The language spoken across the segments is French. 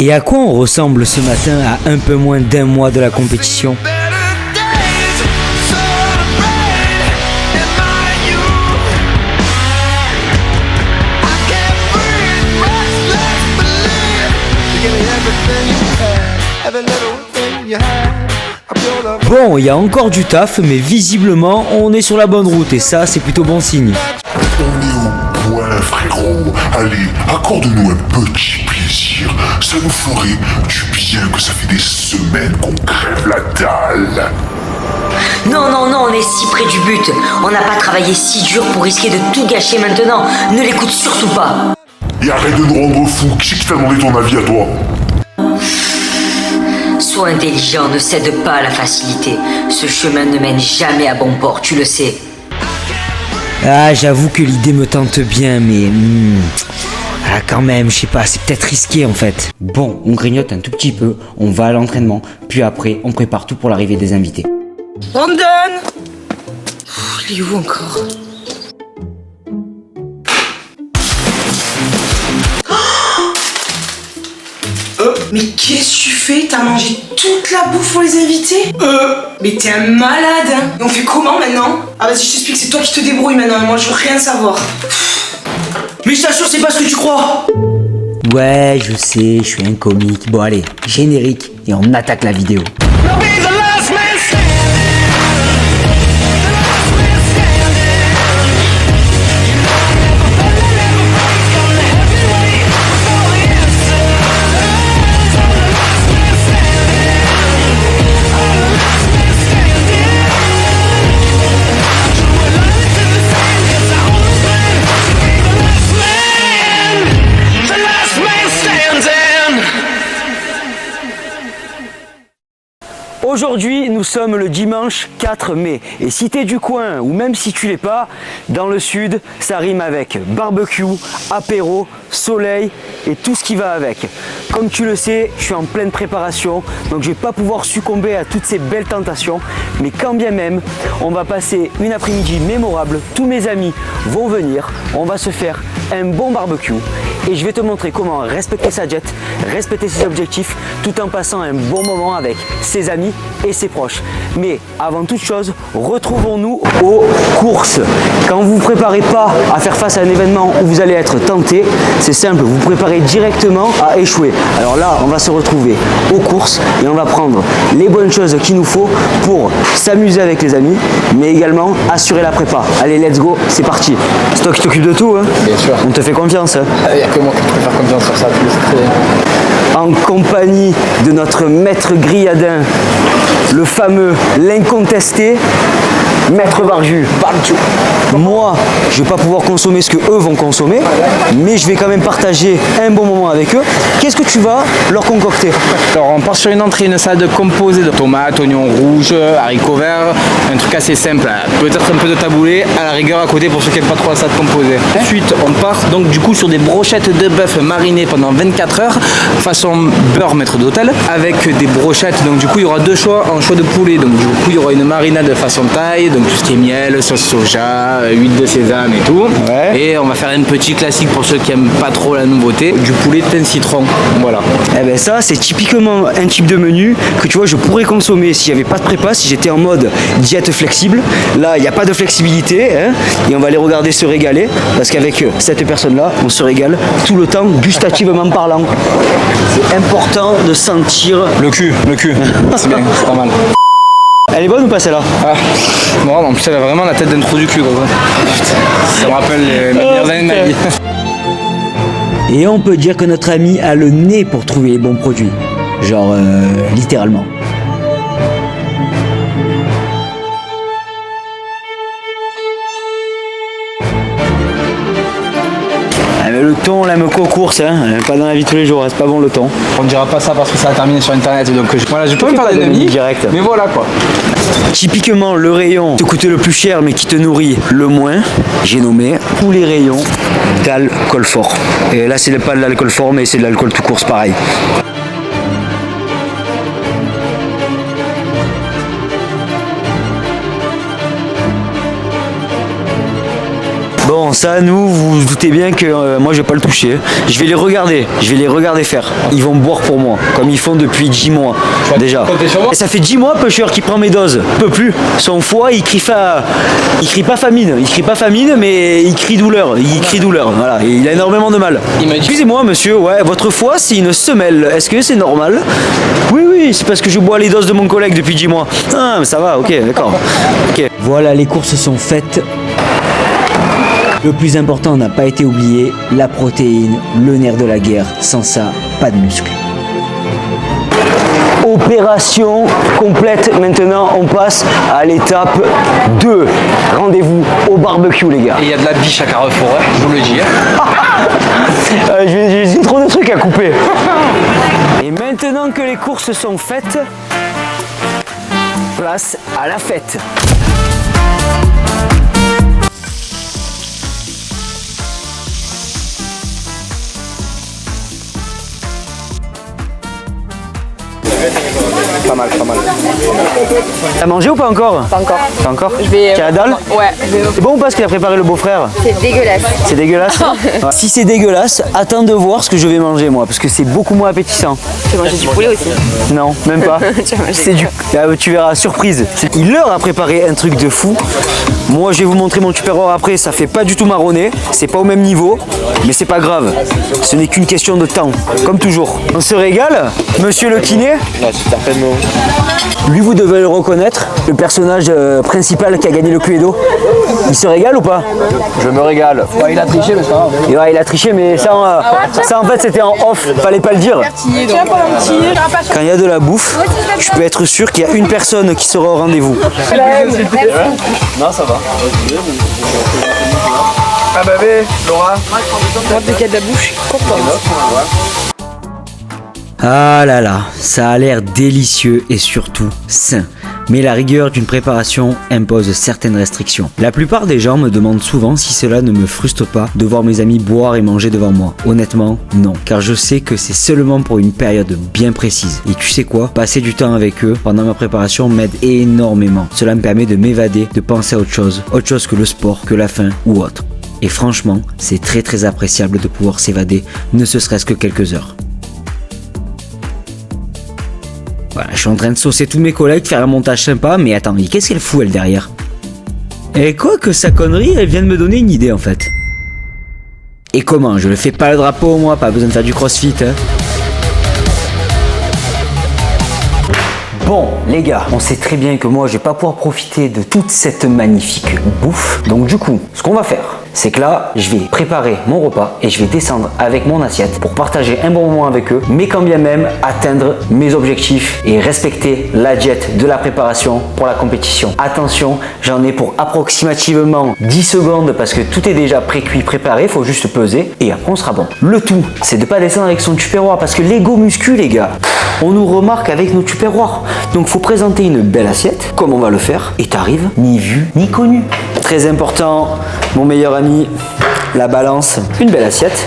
Et à quoi on ressemble ce matin à un peu moins d'un mois de la compétition? Bon, il y a encore du taf, mais visiblement on est sur la bonne route et ça c'est plutôt bon signe. On est au point, frérot. Allez, accorde-nous un petit plaisir. Ça nous ferait du bien, que ça fait des semaines qu'on crève la dalle. Non, non, non, on est si près du but. On n'a pas travaillé si dur pour risquer de tout gâcher maintenant. Ne l'écoute surtout pas. Et arrête de nous rendre fous. Qui c'est qui t'a demandé ton avis à toi? Sois intelligent, ne cède pas à la facilité. Ce chemin ne mène jamais à bon port, tu le sais. Ah, j'avoue que l'idée me tente bien, mais... Ah, quand même, je sais pas, c'est peut-être risqué en fait. Bon, on grignote un tout petit peu, on va à l'entraînement, puis après, on prépare tout pour l'arrivée des invités. Brandon! Il est où encore? Mais qu'est-ce que tu fais? T'as mangé toute la bouffe pour les invités? Mais t'es un malade, hein. Et on fait comment maintenant? Ah vas-y, je t'explique, c'est toi qui te débrouilles maintenant, moi je veux rien savoir. Mais je t'assure, c'est pas ce que tu crois. Ouais, je sais, je suis un comique. Bon allez, générique, et on attaque la vidéo. Aujourd'hui, nous sommes le dimanche 4 mai et si t'es du coin ou même si tu l'es pas, dans le sud, ça rime avec barbecue, apéro, soleil et tout ce qui va avec. Comme tu le sais, je suis en pleine préparation, donc je vais pas pouvoir succomber à toutes ces belles tentations, mais quand bien même, on va passer une après-midi mémorable, tous mes amis vont venir, on va se faire un bon barbecue et je vais te montrer comment respecter sa diète, respecter ses objectifs tout en passant un bon moment avec ses amis et ses proches. Mais avant toute chose, retrouvons-nous aux courses. Quand vous ne vous préparez pas à faire face à un événement où vous allez être tenté, c'est simple, vous vous préparez directement à échouer. Alors là, on va se retrouver aux courses et on va prendre les bonnes choses qu'il nous faut pour s'amuser avec les amis, mais également assurer la prépa. Allez, let's go, c'est parti. C'est toi qui t'occupes de tout, hein? Bien sûr. On te fait confiance. Hein? Il n'y a que moi qui peux faire confiance sur ça, tu le sais très bien. En compagnie de notre maître grilladin, le fameux, l'incontesté, Maître Barju. Moi, je vais pas pouvoir consommer ce que eux vont consommer, mais je vais quand même partager un bon moment avec eux. Qu'est-ce que tu vas leur concocter? Alors on part sur une entrée, une salade composée de tomates, oignons rouges, haricots verts, un truc assez simple, peut-être un peu de taboulé, à la rigueur à côté pour ceux qui n'aiment pas trop la salade composée. Ensuite on part donc du coup sur des brochettes de bœuf marinées pendant 24 heures, façon beurre maître d'hôtel, avec des brochettes, donc du coup il y aura deux choix en choix de poulet, donc du coup il y aura une marinade façon thaï, donc tout ce qui est miel, sauce soja, huile de sésame et tout. Ouais. Et on va faire un petit classique pour ceux qui aiment pas trop la nouveauté, du poulet thym citron. Voilà. Eh ben ça, c'est typiquement un type de menu que tu vois, je pourrais consommer si j'avais pas de prépa, si j'étais en mode diète flexible. Là, il n'y a pas de flexibilité, hein, et on va les regarder se régaler parce qu'avec cette personne-là, on se régale tout le temps, gustativement parlant. C'est important de sentir Le cul. C'est bien, c'est pas mal. Elle est bonne ou pas celle-là? Ah, bon, en plus elle a vraiment la tête d'un trou du cul, gros. Putain, ça me rappelle les meilleures années de ma vie. Et on peut dire que notre ami a le nez pour trouver les bons produits. Genre, littéralement. Le thon, on l'aime qu'aux courses, hein. Pas dans la vie de tous les jours, c'est pas bon le thon. On ne dira pas ça parce que ça a terminé sur internet, donc voilà, je peux me faire des amis direct. Mais voilà quoi. Typiquement le rayon qui te coûte le plus cher mais qui te nourrit le moins, j'ai nommé tous les rayons d'alcool fort. Et là c'est pas de l'alcool fort mais c'est de l'alcool tout court, c'est pareil. Bon, ça, nous, vous vous doutez bien que moi, je vais pas le toucher. Je vais les regarder faire. Ils vont boire pour moi, comme ils font depuis 10 mois déjà. Et ça fait 10 mois, Pusher, qui prend mes doses. Peut plus. Son foie, il crie pas famine. Il crie pas famine, mais il crie douleur. Voilà. Et il a énormément de mal. Excusez-moi, monsieur, ouais, votre foie, c'est une semelle. Est-ce que c'est normal? Oui, c'est parce que je bois les doses de mon collègue depuis 10 mois. Ah, mais ça va, ok, d'accord. Ok. Voilà, les courses sont faites. Le plus important n'a pas été oublié, la protéine, le nerf de la guerre. Sans ça, pas de muscles. Opération complète. Maintenant, on passe à l'étape 2. Rendez-vous au barbecue, les gars. Et il y a de la biche à Carrefour, hein, je vous le dis. J'ai trop de trucs à couper. Et maintenant que les courses sont faites, place à la fête. Pas mal. T'as mangé ou pas encore? Pas encore. Pas encore? Je vais. Tu as la dalle? Ouais. C'est bon ou pas ce qu'il a préparé le beau-frère? C'est dégueulasse. C'est dégueulasse? Ouais. Si c'est dégueulasse, attends de voir ce que je vais manger moi, parce que c'est beaucoup moins appétissant. Tu vas manger du poulet aussi. Non, même pas. Tu vas manger C'est du... Tu verras, surprise. Il leur a préparé un truc de fou. Moi, je vais vous montrer mon tupperware après, ça fait pas du tout marronner. C'est pas au même niveau, mais c'est pas grave. Ce n'est qu'une question de temps, comme toujours. On se régale, monsieur le kiné? Non, c'est certainement. Lui, vous devez le reconnaître, le personnage principal qui a gagné le Cluedo. Il se régale ou pas? Je me régale. Ouais, il a triché, mais c'est pas grave. Et ouais, il a triché, mais ça en fait, c'était en off. Fallait pas le dire. Quand il y a de la bouffe, je peux être sûr qu'il y a une personne qui sera au rendez-vous. Non, ça va. Ah bah oui, Laura. Dès qu'il y a de la bouche, Ah là là, ça a l'air délicieux et surtout sain. Mais la rigueur d'une préparation impose certaines restrictions. La plupart des gens me demandent souvent si cela ne me frustre pas de voir mes amis boire et manger devant moi. Honnêtement, non. Car je sais que c'est seulement pour une période bien précise. Et tu sais quoi? Passer du temps avec eux pendant ma préparation m'aide énormément. Cela me permet de m'évader, de penser à autre chose que le sport, que la faim ou autre. Et franchement, c'est très appréciable de pouvoir s'évader, ne serait-ce que quelques heures. Voilà, je suis en train de saucer tous mes collègues, faire un montage sympa, mais attends, qu'est-ce qu'elle fout elle derrière? Et quoi que sa connerie, elle vient de me donner une idée en fait. Et comment? Je le fais pas le drapeau moi, pas besoin de faire du crossfit hein. Bon les gars, on sait très bien que moi je vais pas pouvoir profiter de toute cette magnifique bouffe. Donc du coup, ce qu'on va faire, c'est que là, je vais préparer mon repas et je vais descendre avec mon assiette pour partager un bon moment avec eux, mais quand bien même atteindre mes objectifs et respecter la diète de la préparation pour la compétition. Attention, j'en ai pour approximativement 10 secondes parce que tout est déjà pré-cuit, préparé, il faut juste peser et après on sera bon. Le tout, c'est de pas descendre avec son tupperware parce que l'ego muscu les gars, on nous remarque avec nos tupperwares. Donc faut présenter une belle assiette, comme on va le faire, et t'arrives ni vu ni connu. Très important, mon meilleur ami, la balance, une belle assiette.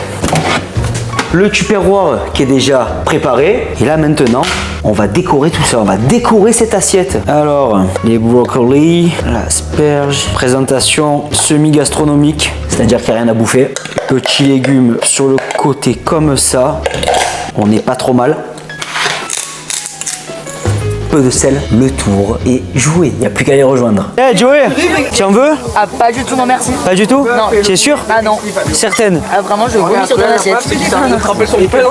Le tupperware qui est déjà préparé. Et là maintenant, on va décorer tout ça, on va décorer cette assiette. Alors, les brocolis, l'asperge, présentation semi-gastronomique, c'est-à-dire qu'il n'y a rien à bouffer. Petits légumes sur le côté comme ça, on n'est pas trop mal. Peu de sel, le tour est joué, il n'y a plus qu'à les rejoindre. Hey Joey, tu en veux? Ah, pas du tout, non merci. Pas du tout? Non. Tu es sûr? Ah non. Certaine? Ah, vraiment, je vomis sur ton assiette.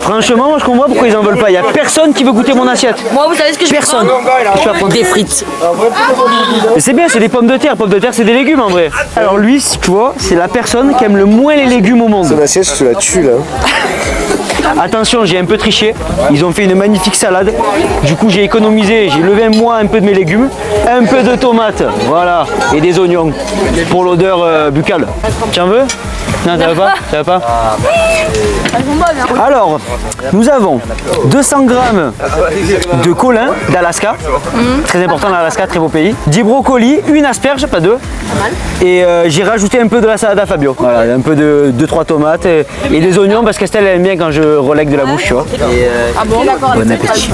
Franchement, moi je comprends pourquoi ils en veulent pas. Il n'y a personne qui veut goûter mon assiette. Moi, vous savez ce que je Personne. Je vais prendre des frites. Mais c'est bien, c'est des pommes de terre. Pommes de terre, c'est des légumes en vrai. Alors lui, tu vois, c'est la personne qui aime le moins les légumes au monde. Ton assiette, tu la tues là. Attention, j'ai un peu triché. Ils ont fait une magnifique salade. Du coup, j'ai économisé, j'ai levé moi un peu de mes légumes, un peu de tomates, voilà, et des oignons pour l'odeur buccale. Tu en veux? Non, ça va pas? Ça va pas? Alors, nous avons 200 grammes de colin d'Alaska, très important l'Alaska, très beau pays, 10 brocolis, une asperge, pas deux, et j'ai rajouté un peu de la salade à Fabio, voilà, un peu de 2-3 tomates et des oignons parce qu'Estelle elle aime bien quand je relègue de la bouche, tu vois. Bon appétit.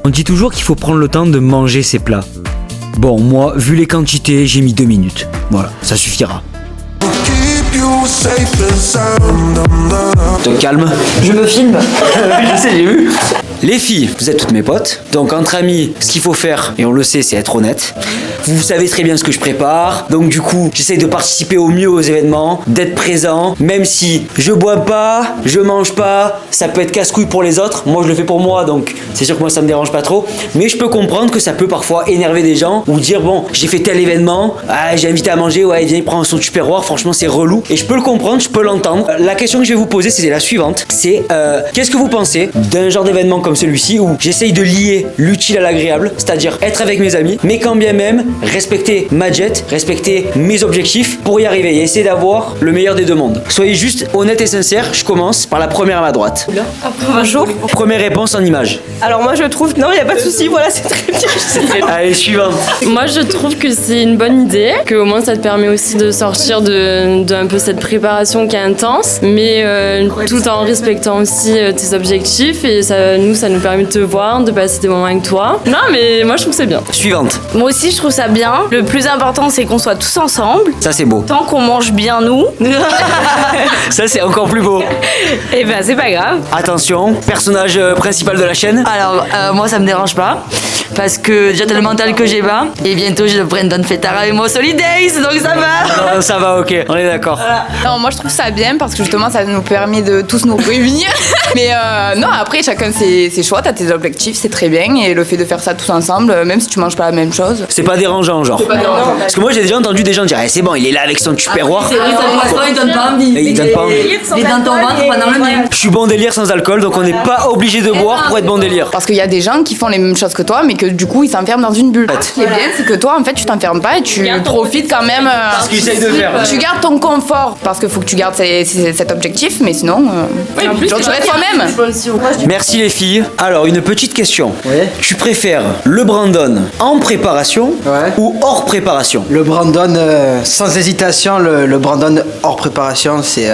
On dit toujours qu'il faut prendre le temps de manger ses plats. Bon, moi, vu les quantités, j'ai mis 2 minutes. Voilà, ça suffira. Te calme. Je me filme. Je sais, j'ai vu. Les filles, vous êtes toutes mes potes. Donc entre amis, ce qu'il faut faire, et on le sait, c'est être honnête. Vous savez très bien ce que je prépare. Donc du coup, j'essaye de participer au mieux aux événements, d'être présent. Même si je bois pas, je mange pas, ça peut être casse-couille pour les autres. Moi, je le fais pour moi, donc c'est sûr que moi, ça me dérange pas trop. Mais je peux comprendre que ça peut parfois énerver des gens ou dire bon, j'ai fait tel événement, ah, j'ai invité à manger, ouais, viens, il prend son tupperware. Franchement, c'est relou. Et je peux le comprendre, je peux l'entendre. La question que je vais vous poser, c'est la suivante. C'est qu'est-ce que vous pensez d'un genre d'événement comme celui-ci où j'essaye de lier l'utile à l'agréable, c'est-à-dire être avec mes amis, mais quand bien même respecter ma jet, respecter mes objectifs pour y arriver et essayer d'avoir le meilleur des deux mondes. Soyez juste honnête et sincère. Je commence par la première à ma droite. Bonjour. Première réponse en image. Alors moi je trouve non, il n'y a pas de souci, voilà, c'est très bien. Allez, suivante. Moi je trouve que c'est une bonne idée, que au moins ça te permet aussi de sortir de un peu cette préparation qui est intense, mais tout en respectant aussi tes objectifs et ça nous permet de te voir, de passer des moments avec toi. Non mais moi je trouve que c'est bien. Suivante. Moi aussi, je trouve ça bien. Le plus important, c'est qu'on soit tous ensemble. Ça c'est beau. Tant qu'on mange bien, nous. Ça c'est encore plus beau. Et ben, c'est pas grave. Attention, personnage principal de la chaîne. Alors, moi, ça me dérange pas. Parce que déjà, t'as le mental que j'ai pas. Et bientôt, j'ai le Brendan Fetara avec moi au Solidays, donc ça va. Non, ça va, ok, on est d'accord. Non, moi je trouve ça bien parce que justement ça nous permet de tous nous réunir. Mais non, après chacun ses choix, t'as tes objectifs, c'est très bien. Et le fait de faire ça tous ensemble, même si tu manges pas la même chose. C'est pas dérangeant, genre. Parce que moi j'ai déjà entendu des gens dire c'est bon, il est là avec son tupperware. C'est vrai, pour l'instant, il donne pas envie. Il donne pas envie. Il est dans ton ventre, pas dans le mien. Je suis bon délire sans alcool, donc on n'est pas obligé de boire pour être bon délire. Parce qu'il y a des gens qui font les mêmes choses que toi, mais que du coup ils s'enferment dans une bulle. Ce qui est bien, c'est que toi en fait tu t'enfermes pas et tu profites quand même. Ce qu'il essaye de faire. Tu gardes ton confort parce qu'il faut que tu gardes cet objectif, mais sinon, tu restes toi-même. Merci les filles. Alors une petite question. Tu préfères le Brandon en préparation ou hors préparation? Le Brandon, sans hésitation, le Brandon hors préparation, c'est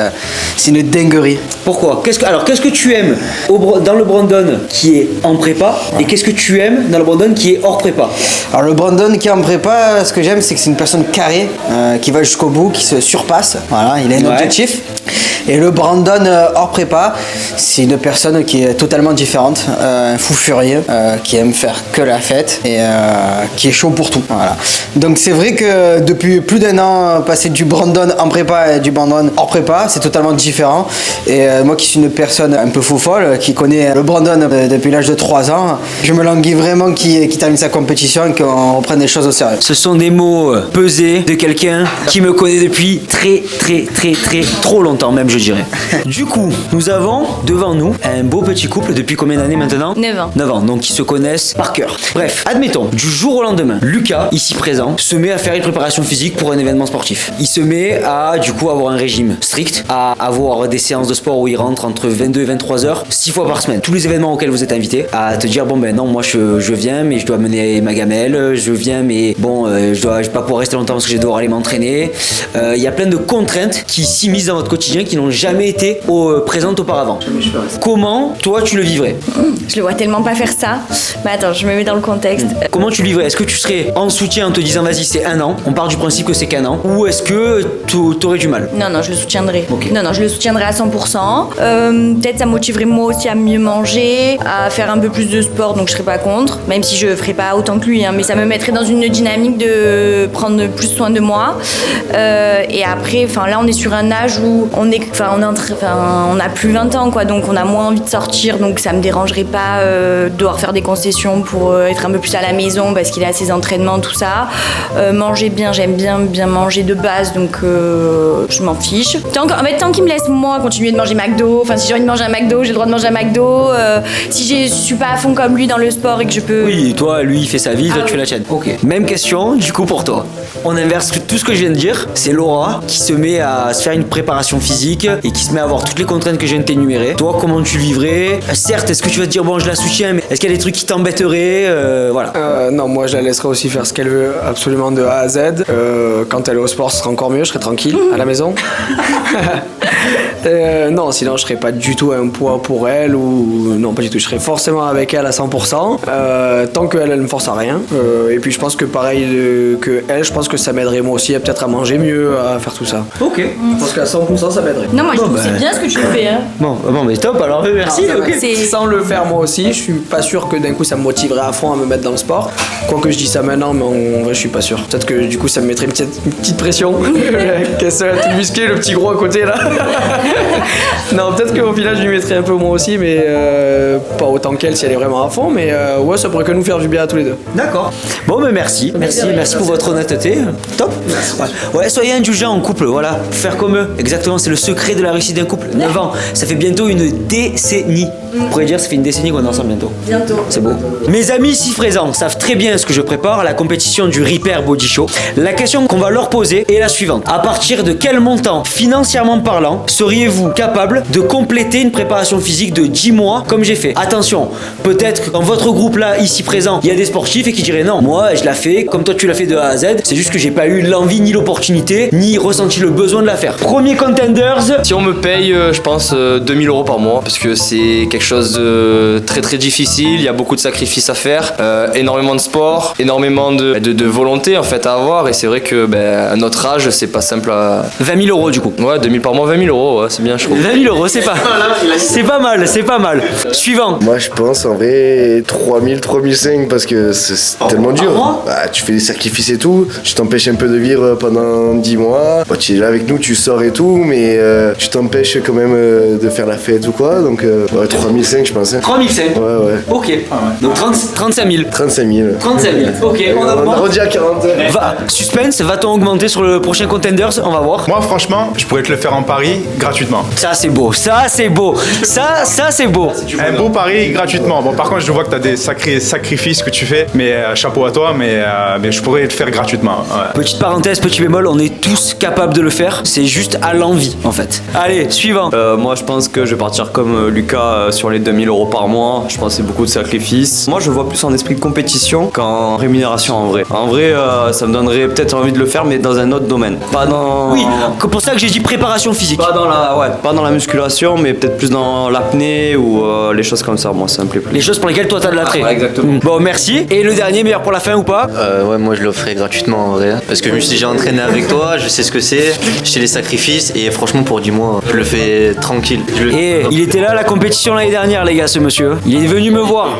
une dinguerie. Pourquoi? Qu'est-ce que tu aimes dans le Brandon qui est en prépa et qu'est-ce que tu aimes dans le Brandon qui est hors prépa? Alors le Brandon qui est en prépa, ce que j'aime, c'est que c'est une personne carrée, qui va jusqu'au bout, qui se surpasse. Voilà, il a un objectif. Et le Brandon hors prépa, c'est une personne qui est totalement différente, un fou furieux, qui aime faire que la fête et qui est chaud pour tout. Voilà. Donc c'est vrai que depuis plus d'un an, passer du Brandon en prépa et du Brandon hors prépa, c'est totalement différent. Et moi qui suis une personne un peu faux folle, qui connaît le Brandon depuis l'âge de 3 ans, je me languis vraiment qui termine sa compétition et qu'on reprenne les choses au sérieux. Ce sont des mots pesés de quelqu'un qui me connaît depuis très trop longtemps même, je dirais. Du coup, nous avons devant nous un beau petit couple depuis combien d'années maintenant? 9 ans. 9 ans, donc ils se connaissent par cœur. Bref, admettons, du jour au lendemain, Lucas, ici présent, se met à faire une préparation physique pour un événement sportif. Il se met à, du coup, avoir un régime strict, à avoir des séances de sport où il rentre entre 22 et 23 heures, 6 fois par semaine. Tous les événements auxquels vous êtes invités, à te dire, bon ben non, moi je viens, mais je dois mener ma gamelle, je viens, mais bon, je vais pas pouvoir rester longtemps parce que je vais devoir aller m'entraîner. Il y a plein de contraintes qui s'immiscent dans votre quotidien qui n'ont jamais été présentes auparavant. Comment, toi, tu le vivrais? Je le vois tellement pas faire ça. Mais attends, je me mets dans le contexte. Comment tu le vivrais? Est-ce que tu serais en soutien en te disant vas-y c'est 1 an, on part du principe que c'est qu'1 an, ou est-ce que t'aurais du mal? Non, je le soutiendrai. Ok. Non, je le soutiendrai à 100%. Peut-être ça motiverait moi aussi à mieux manger, à faire un peu plus de sport, donc je serais pas contre, même si je ferais pas autant que lui, hein, mais ça me mettrait dans une dynamique de prendre plus soin de moi. Et après, là on est sur un âge où on a plus 20 ans, quoi, donc on a moins envie de sortir, donc ça me dérangerait pas de devoir faire des concessions pour être un peu plus à la maison parce qu'il a ses entraînements, tout ça. Manger bien, j'aime bien manger de base, donc je m'en fiche. Tant qu'il me laisse moi continuer de manger McDo, si j'ai envie de manger un McDo, j'ai le droit de manger un McDo. Si je suis pas à fond comme lui dans le sport et que je peux... Oui, toi, lui, il fait sa vie, toi, tu fais la tienne. Ok. Même question, du coup, pour toi. On inverse tout ce que je viens de dire. C'est Laura qui se met à se faire une préparation physique et qui se met à avoir toutes les contraintes que je viens de t'énumérer. Toi, comment tu vivrais? Certes, est-ce que tu vas te dire, bon, je la soutiens, mais est-ce qu'il y a des trucs qui t'embêteraient? Voilà. Non, moi, je la laisserai aussi faire ce qu'elle veut absolument de A à Z. Quand elle est au sport, ce sera encore mieux, je serai tranquille à la maison. Non, sinon je serais pas du tout un poids pour elle ou non, pas du tout. Je serais forcément avec elle à 100%. Tant qu'elle me force à rien. Et puis je pense que pareil que elle, je pense que ça m'aiderait moi aussi peut-être à manger mieux, à faire tout ça. Ok. Je pense qu'à 100% ça m'aiderait. Non, moi je trouve que c'est bien ce que tu fais. Hein. Bon, mais top, alors merci. Alors, Ok. Sans le faire moi aussi, je suis pas sûr que d'un coup ça me motiverait à fond à me mettre dans le sport. Quoique je dis ça maintenant, mais en vrai je suis pas sûr. Peut-être que du coup ça me mettrait une petite pression. Qu'est-ce que tout musclé, le petit gros à côté là. Non, peut-être qu'au final je lui mettrais un peu moi aussi, mais pas autant qu'elle si elle est vraiment à fond. Mais ouais, ça pourrait que nous faire du bien à tous les deux. D'accord. Bon, mais merci pour votre honnêteté. Top. Ouais, soyez indulgents en couple, voilà. Faire comme eux. Exactement, c'est le secret de la réussite d'un couple. 9 ans, ça fait bientôt une décennie. On pourrait dire ça fait une décennie qu'on est ensemble bientôt. C'est beau. Mes amis si présents savent très bien ce que je prépare à la compétition du Repair Body Show. La question qu'on va leur poser est la suivante. À partir de quel montant, financièrement parlant, seriez-vous capable de compléter une préparation physique de 10 mois comme j'ai fait? Attention, peut-être que dans votre groupe là, ici présent, il y a des sportifs et qui diraient non, moi je la fais comme toi tu l'as fait de A à Z, c'est juste que j'ai pas eu l'envie ni l'opportunité, ni ressenti le besoin de la faire. Premier contenders. Si on me paye, je pense 2000 € par mois, parce que c'est quelque chose de très très difficile, il y a beaucoup de sacrifices à faire, énormément de sport, énormément de volonté en fait à avoir, et c'est vrai que à notre âge c'est pas simple à... 20 000 € du coup. Ouais, 2000 par mois, 20 000 €, ouais, c'est bien je trouve. 20 000 €, c'est pas mal. Suivant. Moi je pense en vrai 3000, 3005 parce que c'est tellement dur. Bah, tu fais des sacrifices et tout, tu t'empêches un peu de vivre pendant 10 mois. Bah, tu es là avec nous, tu sors et tout, mais tu t'empêches quand même de faire la fête ou quoi, donc ouais, 3005 je pense. Hein. 3005. Ouais. Ok. Donc 35 000. 35 000. 35 000. Ok, on augmente. On redit à 40. Suspense, va-t-on augmenter sur le prochain contenders? On va voir. Moi franchement, je pourrais te le faire en pari gratuitement. Ça c'est beau. Ça c'est beau. Un beau pari gratuitement. Bon par contre je vois que tu as des sacrés sacrifices que tu fais, mais chapeau à toi, mais je pourrais le faire gratuitement. Ouais. Petite parenthèse, petit bémol, on est tous capables de le faire, c'est juste à l'envie en fait. Allez, suivant. Moi je pense que je vais partir comme Lucas sur les 2000 € par mois, je pense que c'est beaucoup de sacrifices. Moi je vois plus en esprit de compétition qu'en rémunération en vrai. En vrai ça me donnerait peut-être envie de le faire, mais dans un autre domaine. Pas dans... Oui, c'est pour ça que j'ai dit préparation physique. Pas dans la musculation, mais peut-être plus dans l'apnée ou les choses comme ça, moi ça me plaît plus. Les choses pour lesquelles toi t'as de l'attrait. Ouais, exactement. Bon, merci. Et le dernier, meilleur pour la fin ou pas? Ouais, moi je le ferai gratuitement en vrai. Parce que je me suis déjà entraîné avec toi, je sais ce que c'est, je sais les sacrifices et franchement pour 10 mois, je le fais tranquille. Et il était là à la compétition l'année dernière, les gars, ce monsieur. Il est venu me voir.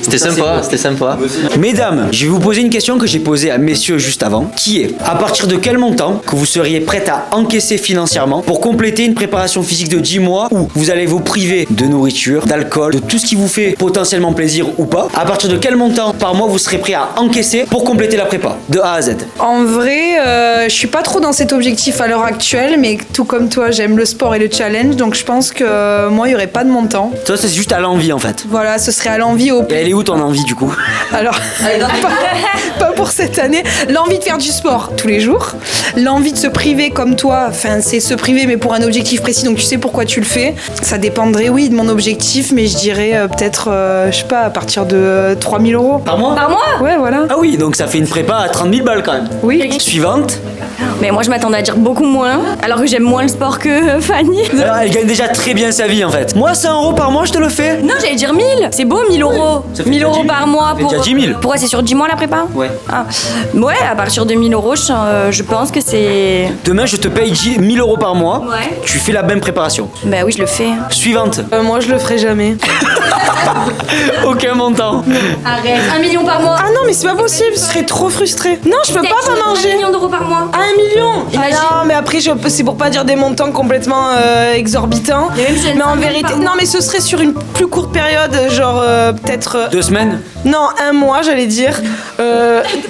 C'était sympa. Mesdames, je vais vous poser une question que j'ai posée à messieurs juste avant, qui est à partir de quel montant que vous seriez prête à encaisser financièrement pour compléter une préparation physique de 10 mois où vous allez vous priver de nourriture, d'alcool, de tout ce qui vous fait potentiellement plaisir ou pas. À partir de quel montant par mois vous serez prêt à encaisser pour compléter la prépa de A à Z? En vrai, je suis pas trop dans cet objectif à l'heure actuelle, mais tout comme toi, j'aime le sport et le challenge, donc je pense que moi, il y aurait pas de montant. Toi, c'est juste à l'envie en fait. Voilà, ce serait à l'envie au... Et elle est où ton envie du coup? Alors, pas pour cette année. L'envie de faire du sport tous les jours. L'envie de se priver comme toi. Enfin, c'est se priver, mais pour un objectif précis. Donc, tu sais pourquoi tu le fais. Ça dépendrait, oui, de mon objectif, mais je dirais peut-être, je sais pas, à partir de 3000 € par mois. Par mois? Ouais, voilà. Ah oui, donc ça fait une prépa à 30 000 balles quand même. Oui. Suivante. Mais moi je m'attendais à dire beaucoup moins, alors que j'aime moins le sport que Fanny. Alors, elle gagne déjà très bien sa vie en fait. Moi 100 € par mois, je te le fais. Non, j'allais dire 1000. C'est beau 1000 €. 1000 € par mois pour. Déjà 10 000. Pourquoi c'est sur 10 mois la prépa? Ouais. Ah. Ouais, à partir de 1000 €, je pense que c'est. Demain, je te paye 1000 € par mois. Ouais. Tu fais la même préparation. Bah oui, je le fais. Suivante. Moi, je le ferai jamais. Aucun montant. Arrête. 1 million par mois. Ah non, mais c'est pas possible, je serais trop frustrée. Non, je peux pas manger. 1 million d'euros par mois. 1 million. Ah non, mais après, c'est pour pas dire des montants complètement exorbitants. Mais en vérité, non, mais ce serait sur une plus courte période, genre peut-être. 2 semaines? Non, 1 mois, j'allais dire.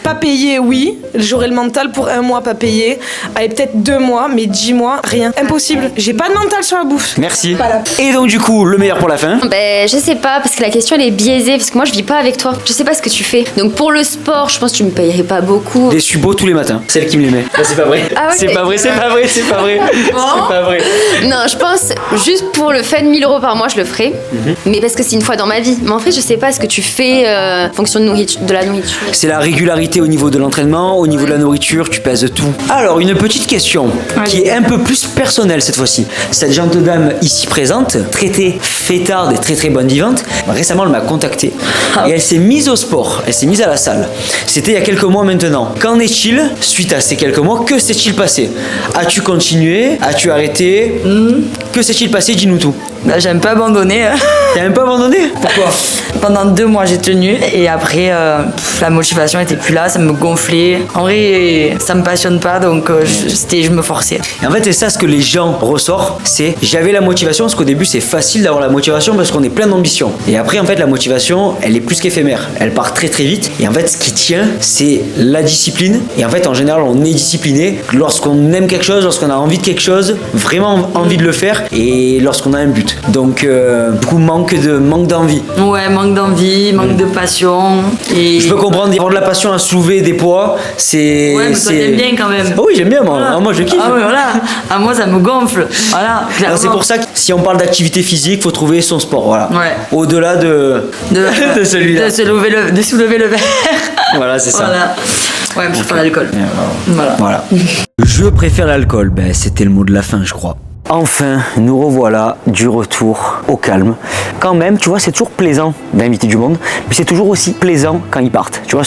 Pas payé, oui. J'aurais le mental pour 1 mois pas payé. Allez, peut-être 2 mois, mais 10 mois, rien. Impossible. J'ai pas de mental sur la bouffe. Merci. Et donc, du coup, le meilleur pour la fin? Ben, je sais pas, parce que la question elle est biaisée, parce que moi je vis pas avec toi. Je sais pas ce que tu fais. Donc pour le sport, je pense que tu me payerais pas beaucoup. Des subos tous les matins. Celle qui me les met. C'est pas vrai. Ah ouais, c'est pas vrai, c'est pas vrai, c'est pas vrai. Bon. C'est pas vrai. Non, je pense juste pour le fait de 1000 € par mois, je le ferai. Mais parce que c'est une fois dans ma vie. Mais en fait, je sais pas ce que tu fais fonction de la nourriture. C'est la régularité au niveau de l'entraînement, au niveau de la nourriture, tu pèses tout. Alors, une petite question qui est un peu plus personnelle cette fois-ci. Cette gente dame ici présente, traitée fêtarde et très très bonne vivante, récemment elle m'a contacté et elle s'est mise au sport, elle s'est mise à la salle. C'était il y a quelques mois maintenant. Qu'en est-il suite à ces quelques mois? Que s'est-il passé? As-tu continué? As-tu arrêté? Que s'est-il passé? Dis-nous tout. Bah, j'ai un peu abandonné. T'as même pas abandonné? Pourquoi? Pendant 2 mois j'ai tenu et après la motivation était plus là, ça me gonflait. En vrai ça me passionne pas donc je me forçais. Et en fait c'est ça ce que les gens ressortent, c'est j'avais la motivation parce qu'au début c'est facile d'avoir la motivation parce qu'on est plein d'ambition. Et après en fait la motivation elle est plus qu'éphémère, elle part très très vite et en fait ce qui tient c'est la discipline et en fait en général on est discipliné lorsqu'on aime quelque chose, lorsqu'on a envie de quelque chose, vraiment envie de le faire et lorsqu'on a un but. Donc du coup manque d'envie. Ouais, manque d'envie, manque de passion. Et... Je peux comprendre, avoir de la passion à soulever des poids, c'est... Ouais, mais toi t'aimes bien quand même. Ah oui, j'aime bien moi, Voilà. moi je kiffe. Ah oui, voilà. Ah, moi ça me gonfle. Voilà, clairement. Alors, c'est pour ça que si on parle d'activité physique, faut trouver son sport, voilà. Ouais. Au-delà de celui-là. De soulever le verre. Voilà, c'est ça. Voilà. Ouais, mais je préfère l'alcool. Voilà. Je préfère l'alcool, ben, c'était le mot de la fin, je crois. Enfin, nous revoilà du retour au calme. Quand même, tu vois, c'est toujours plaisant d'inviter du monde, mais c'est toujours aussi plaisant quand ils partent. Tu vois,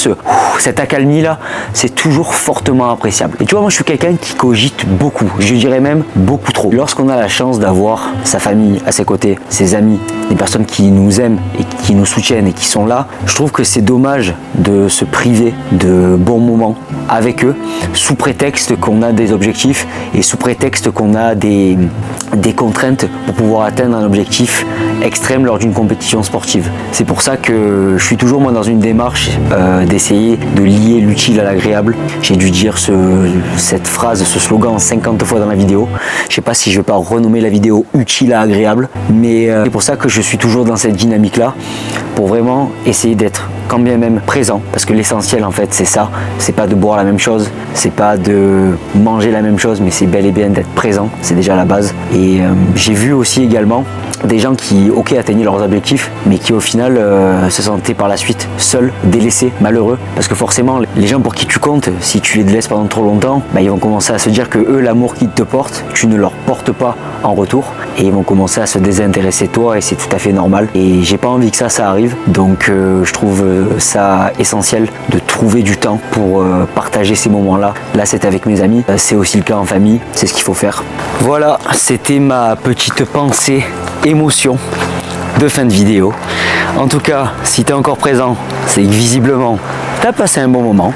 cette accalmie là, c'est toujours fortement appréciable. Et tu vois, moi je suis quelqu'un qui cogite beaucoup, je dirais même beaucoup trop. Lorsqu'on a la chance d'avoir sa famille à ses côtés, ses amis, des personnes qui nous aiment et qui nous soutiennent et qui sont là, je trouve que c'est dommage de se priver de bons moments avec eux sous prétexte qu'on a des objectifs et sous prétexte qu'on a des contraintes pour pouvoir atteindre un objectif extrême lors d'une compétition sportive. C'est pour ça que je suis toujours moi dans une démarche d'essayer de lier l'utile à l'agréable. J'ai dû dire cette phrase, ce slogan 50 fois dans la vidéo. Je sais pas si je vais pas renommer la vidéo utile à agréable, mais c'est pour ça que je suis toujours dans cette dynamique là pour vraiment essayer d'être quand bien même présent, parce que l'essentiel en fait c'est ça, c'est pas de boire la même chose, c'est pas de manger la même chose, mais c'est bel et bien d'être présent, c'est déjà la base. Et j'ai vu aussi également des gens qui atteignaient leurs objectifs, mais qui au final se sentaient par la suite seuls, délaissés, malheureux, parce que forcément les gens pour qui tu comptes, si tu les délaisses pendant trop longtemps, ils vont commencer à se dire que eux, l'amour qu'ils te portent, tu ne leur portes pas en retour, et ils vont commencer à se désintéresser de toi, et c'est tout à fait normal. Et j'ai pas envie que ça arrive, donc je trouve ça essentiel de trouver du temps pour partager ces moments-là. Là, c'est avec mes amis, c'est aussi le cas en famille, c'est ce qu'il faut faire. Voilà, c'était ma petite pensée, émotion de fin de vidéo. En tout cas, si tu es encore présent, c'est que visiblement, tu as passé un bon moment.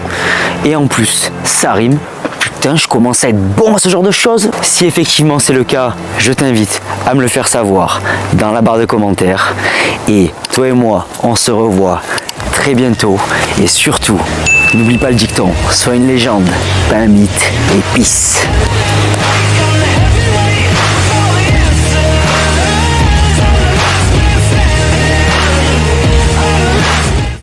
Et en plus, ça rime. Putain, je commence à être bon à ce genre de choses. Si effectivement c'est le cas, je t'invite à me le faire savoir dans la barre de commentaires. Et toi et moi, on se revoit très bientôt. Et surtout, n'oublie pas le dicton, sois une légende, pas un mythe. Et peace.